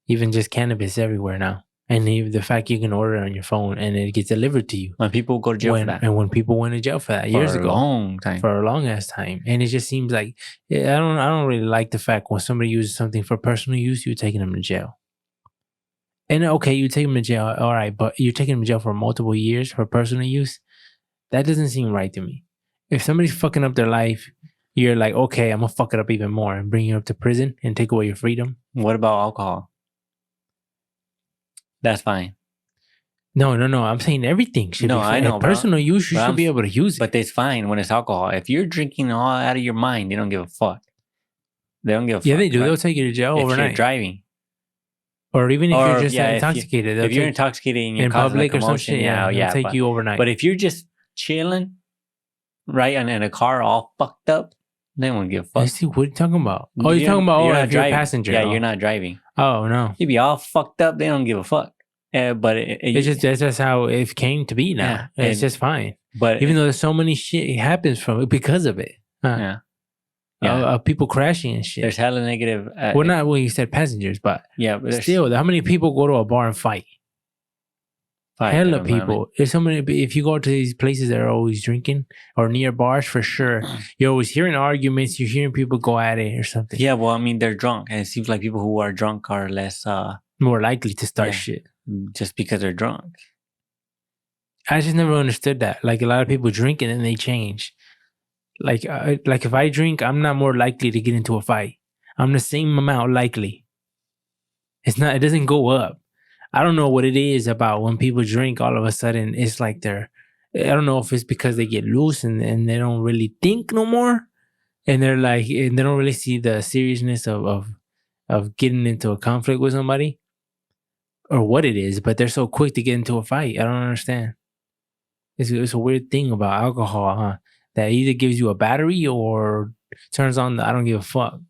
even just cannabis everywhere now. And the fact you can order it on your phone and it gets delivered to you. When people go to jail for that. And when people went to jail for that years ago. For a long ass time. And it just seems like, I don't really like the fact when somebody uses something for personal use, you're taking them to jail. And okay, you take them to jail, all right, but you're taking them to jail for multiple years for personal use? That doesn't seem right to me. If somebody's fucking up their life, you're like, okay, I'm going to fuck it up even more and bring you up to prison and take away your freedom. What about alcohol? That's fine. No. I'm saying everything should be fine. I know, personal use, you should be able to use it. But it's fine when it's alcohol. If you're drinking all out of your mind, they don't give a fuck. They don't give a fuck. Yeah, they do. Right? They'll take you to jail overnight. If you're driving. Or even if you're just intoxicated. If you're intoxicated and you're in public or some shit, they'll take you overnight. But if you're just chilling, right, and in a car all fucked up, they won't give a fuck. See, what are you talking about? Oh, you're talking about if you're a passenger. Yeah, you're not driving. Oh, no. You'd be all fucked up. They don't give a fuck. But that's just how it came to be now. Yeah, it's just fine. But even though there's so many shit happens from it because of it. People crashing and shit. There's hella negative. Well, not when you said passengers, but but still, how many people go to a bar and fight? Hella people. There's so many. If you go to these places that are always drinking or near bars, for sure, you're always hearing arguments. You're hearing people go at it or something. Yeah, well, I mean, they're drunk, and it seems like people who are drunk are less more likely to start shit just because they're drunk. I just never understood that. Like, a lot of people drink and then they change. Like if I drink, I'm not more likely to get into a fight. I'm the same amount likely. It doesn't go up. I don't know what it is about when people drink. All of a sudden, it's like I don't know if it's because they get loose and they don't really think no more, and they're like, and they don't really see the seriousness of getting into a conflict with somebody, or what it is. But they're so quick to get into a fight. I don't understand. It's a weird thing about alcohol, huh? That either gives you a battery or turns on the I don't give a fuck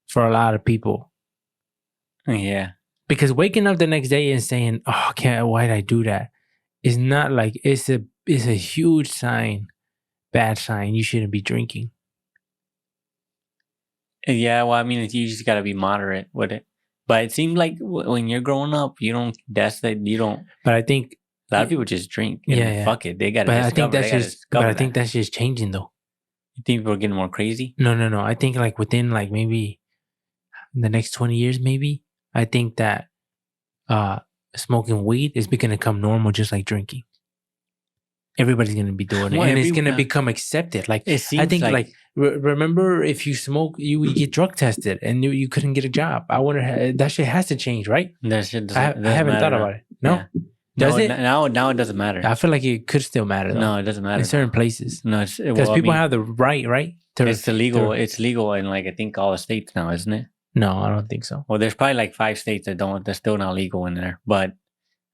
for a lot of people. Yeah. Because waking up the next day and saying, "Oh, why did I do that?" is not like it's a huge sign, bad sign. You shouldn't be drinking. Yeah, well, I mean, you just gotta be moderate with it. But it seems like when you're growing up, you don't. But I think a lot of people just drink. And fuck it, they gotta. But I think that's that's just changing though. You think people are getting more crazy? No. I think like within like maybe the next 20 years, maybe I think that smoking weed is going to become normal, just like drinking. Everybody's going to be doing it, and it's going to become accepted. Like I think, like remember, if you smoke, you would get drug tested, and you couldn't get a job. I wonder that shit has to change, right? That shit I haven't thought about it. No. Yeah. Does it? Now it doesn't matter. I feel like it could still matter, though. No, it doesn't matter. In certain places. No, because people have the right? It's illegal. It's legal in like I think all the states now, isn't it? No, I don't think so. Well, there's probably like 5 states that's still not legal in there. But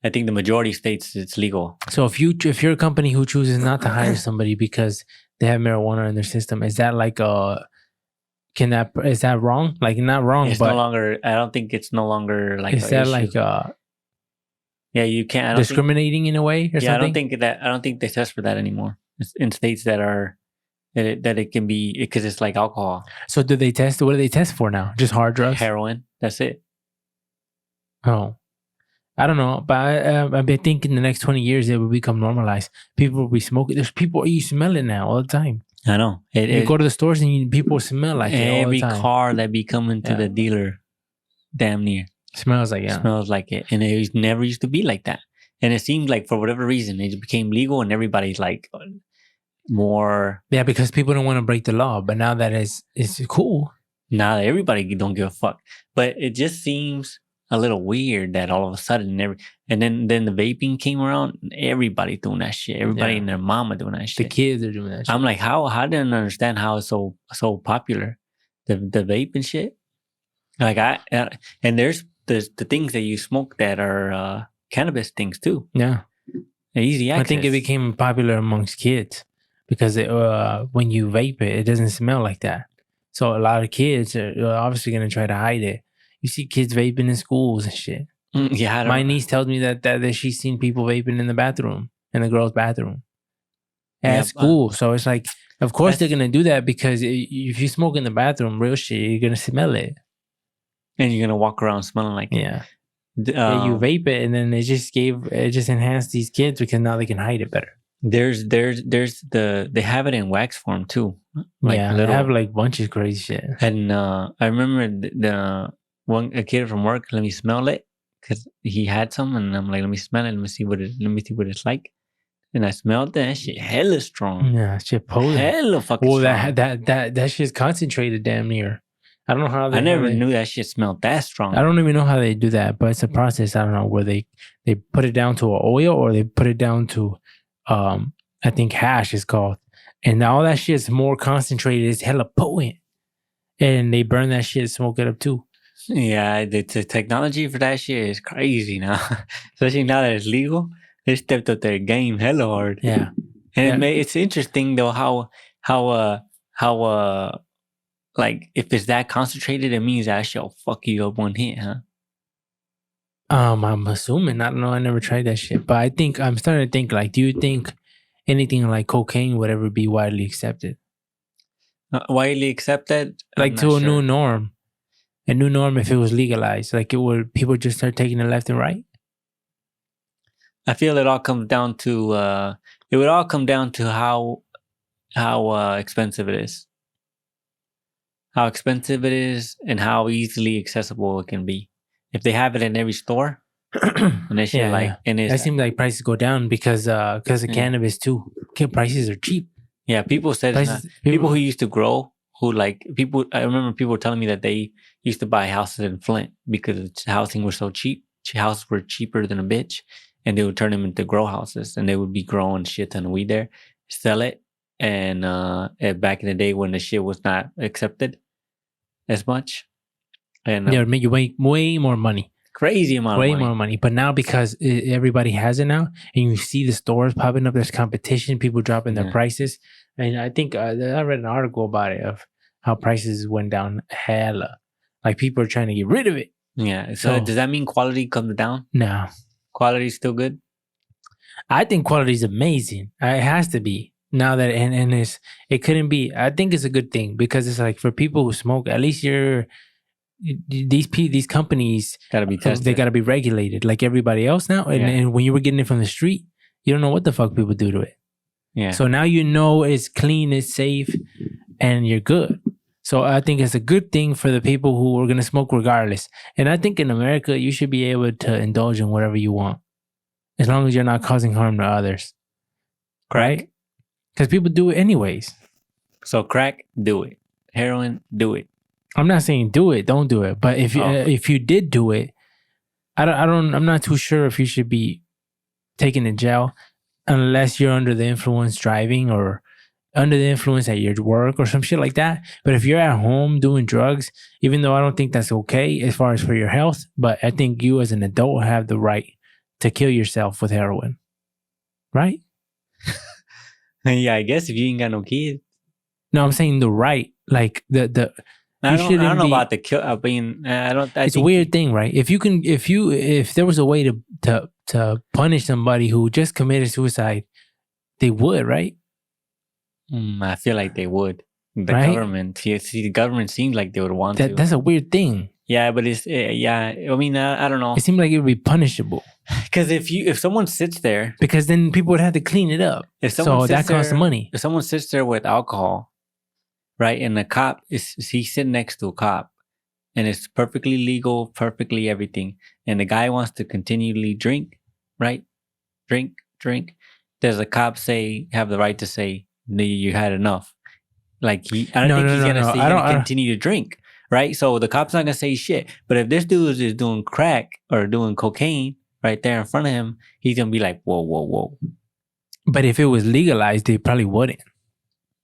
I think the majority of states it's legal. So if you're a company who chooses not to hire somebody because they have marijuana in their system, is that like is that wrong? Like not wrong, it's but no longer. I don't think it's no longer like. Is that issue. Like yeah, you can't discriminating in a way or something? I don't think they test for that anymore. It's in states that are. That it can be because it's like alcohol. So do they test? What do they test for now? Just hard drugs? Heroin. That's it. Oh, I don't know, but I've been thinking in the next 20 years it will become normalized. People will be smoking. There's people you smell it now all the time. I know. You go to the stores and people smell like it all the time. Every car that be coming to the dealer, damn near smells like it. Smells like it, and it never used to be like that. And it seems like for whatever reason it became legal, and everybody's like. More because people don't want to break the law, but now that it's cool. Now everybody don't give a fuck, but it just seems a little weird that all of a sudden and then the vaping came around, and everybody doing that shit. Everybody and their mama doing that shit. The kids are doing that shit. I'm like, how didn't understand how it's so popular, the vape and shit. Like and there's the things that you smoke that are cannabis things too. Yeah, easy access. I think it became popular amongst kids. Because when you vape it doesn't smell like that. So a lot of kids are obviously going to try to hide it. You see kids vaping in schools and shit. Yeah, my niece tells me that she's seen people vaping in the bathroom, in the girls' bathroom at school. So it's like, of course they're going to do that because if you smoke in the bathroom, real shit, you're going to smell it. And you're going to walk around smelling like it. Yeah. You vape it and then it just enhanced these kids because now they can hide it better. They have it in wax form too. Like they have like bunches of crazy shit. And I remember a kid from work let me smell it because he had some, and I'm like, let me smell it, let me see what it's like. And I smelled that shit hella strong. Yeah, shit potent. Hella fucking strong. That shit's concentrated damn near. I don't know how I never knew that shit smelled that strong. I don't even know how they do that, but it's a process. I don't know where they put it down to an oil or they put it down to I think hash is called, and all that shit is more concentrated. It's hella potent, and they burn that shit, smoke it up too. Yeah, the technology for that shit is crazy now, especially now that it's legal. They stepped up their game hella hard. Yeah, and it's interesting though how like if it's that concentrated, it means that shit will fuck you up one hit, huh? I'm assuming. I don't know. I never tried that shit, but I'm starting to think like, do you think anything like cocaine would ever be widely accepted? Widely accepted, like to a new norm. A new norm if it was legalized, like people just start taking it left and right. I feel it all comes down to it would all come down to how expensive it is. How expensive it is and how easily accessible it can be. If they have it in every store, and they should and it seems like prices go down because of cannabis too. Prices are cheap. Yeah, people said people who used to grow, I remember people were telling me that they used to buy houses in Flint because housing was so cheap. houses were cheaper than a bitch, and they would turn them into grow houses, and they would be growing shit ton of weed there, sell it, and back in the day when the shit was not accepted as much, and Yeah, it would make you way more money. crazy amount Way of money. more money. But now because everybody has it now, and you see the stores popping up, there's competition, people dropping their prices. And I think I read an article about it of how prices went down hella. Like people are trying to get rid of it. Yeah. So does that mean quality comes down? No. Quality is still good? I think quality is amazing. It has to be. Now that and it couldn't be. I think it's a good thing because it's like for people who smoke, at least these companies Gotta be tested. They gotta be regulated like everybody else now. And when you were getting it from the street, you don't know what the fuck people do to it. Yeah. So now you know it's clean, it's safe, and you're good. So I think it's a good thing for the people who are gonna smoke regardless. And I think in America you should be able to indulge in whatever you want, as long as you're not causing harm to others. Right? Because people do it anyways. So crack, do it. Heroin, do it. I'm not saying do it, don't do it. But if you did do it, I'm not too sure if you should be taken to jail unless you're under the influence driving or under the influence at your work or some shit like that. But if you're at home doing drugs, even though I don't think that's okay as far as for your health, but I think you as an adult have the right to kill yourself with heroin. Right? Yeah, I guess if you ain't got no kids. No, I'm saying the right, like the I don't know about the kill. I mean, it's a weird thing, right? If there was a way to punish somebody who just committed suicide, they would, right? I feel like they would. Government, the government seems like they would want to. That's a weird thing. Yeah, but it's I mean, I don't know. It seems like it would be punishable. Because if someone sits there, because then people would have to clean it up. So that costs money. If someone sits there with alcohol, right, and the cop he's sitting next to a cop, and it's perfectly legal, perfectly everything, and the guy wants to continually drink, right? Drink. Does the cop have the right to say you had enough? Like I don't think he's gonna continue to drink, right? So the cop's not gonna say shit. But if this dude is doing crack or doing cocaine right there in front of him, he's gonna be like, whoa. But if it was legalized, they probably wouldn't.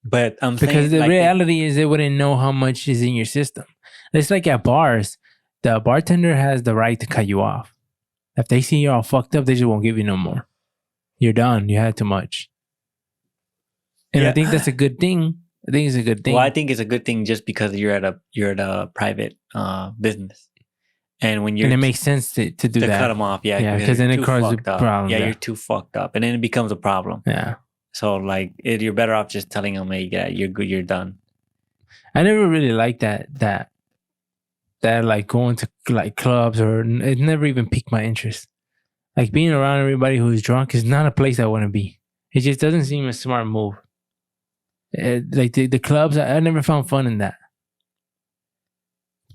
But I'm saying because the reality is they wouldn't know how much is in your system. It's like at bars, the bartender has the right to cut you off. If they see you all fucked up, they just won't give you no more. You're done. You had too much. And I think that's a good thing. I think it's a good thing. Well, I think it's a good thing just because you're at a private business, and it makes sense to do that. Cut them off, because then it causes a problem. Yeah, you're too fucked up, and then it becomes a problem. Yeah. So like, you're better off just telling them, "Hey, you're good, you're done." I never really liked that like going to like clubs, or it never even piqued my interest. Like being around everybody who's drunk is not a place I want to be. It just doesn't seem a smart move. Like the clubs, I never found fun in that.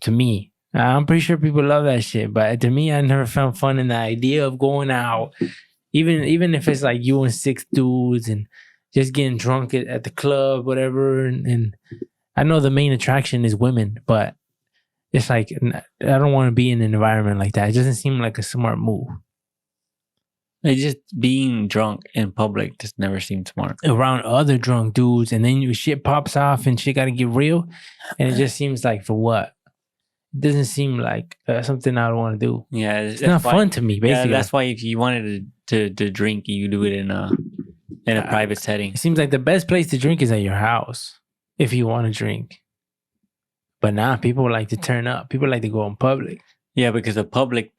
To me, I'm pretty sure people love that shit, but to me, I never found fun in the idea of going out, even if it's like you and 6 dudes and just getting drunk at the club, whatever. And I know the main attraction is women, but it's like I don't want to be in an environment like that. It doesn't seem like a smart move. It's just being drunk in public just never seemed smart. Around other drunk dudes, and then your shit pops off and shit got to get real. And it just seems like, for what? It doesn't seem like something I would want to do. Yeah. It's not fun to me, basically. Yeah, that's why if you wanted to drink, you do it in a private setting. It seems like the best place to drink is at your house, if you want to drink. But now people like to turn up. People like to go in public. Yeah, because the public,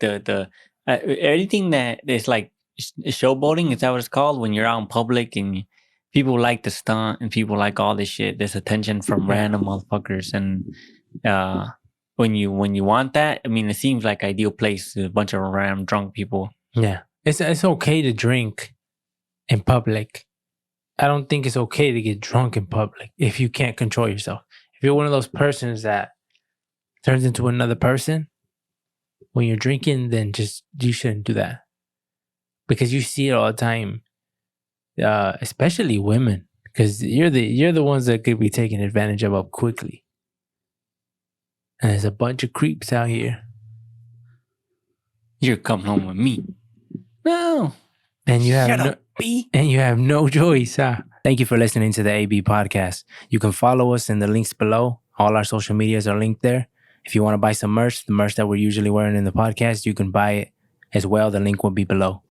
anything that is like, showboating, is that what it's called? When you're out in public and people like to stunt and people like all this shit, there's attention from random motherfuckers. And when you want that, I mean, it seems like ideal place to a bunch of random drunk people. Yeah, it's okay to drink in public. I don't think it's okay to get drunk in public if you can't control yourself. If you're one of those persons that turns into another person when you're drinking, then you shouldn't do that. Because you see it all the time, especially women, because you're the ones that could be taken advantage of up quickly. And there's a bunch of creeps out here. You're coming home with me. No. And you have Shut no, up, B. and you have no choice. Thank you for listening to the AB podcast. You can follow us in the links below. All our social medias are linked there. If you want to buy some merch, the merch that we're usually wearing in the podcast, you can buy it as well. The link will be below.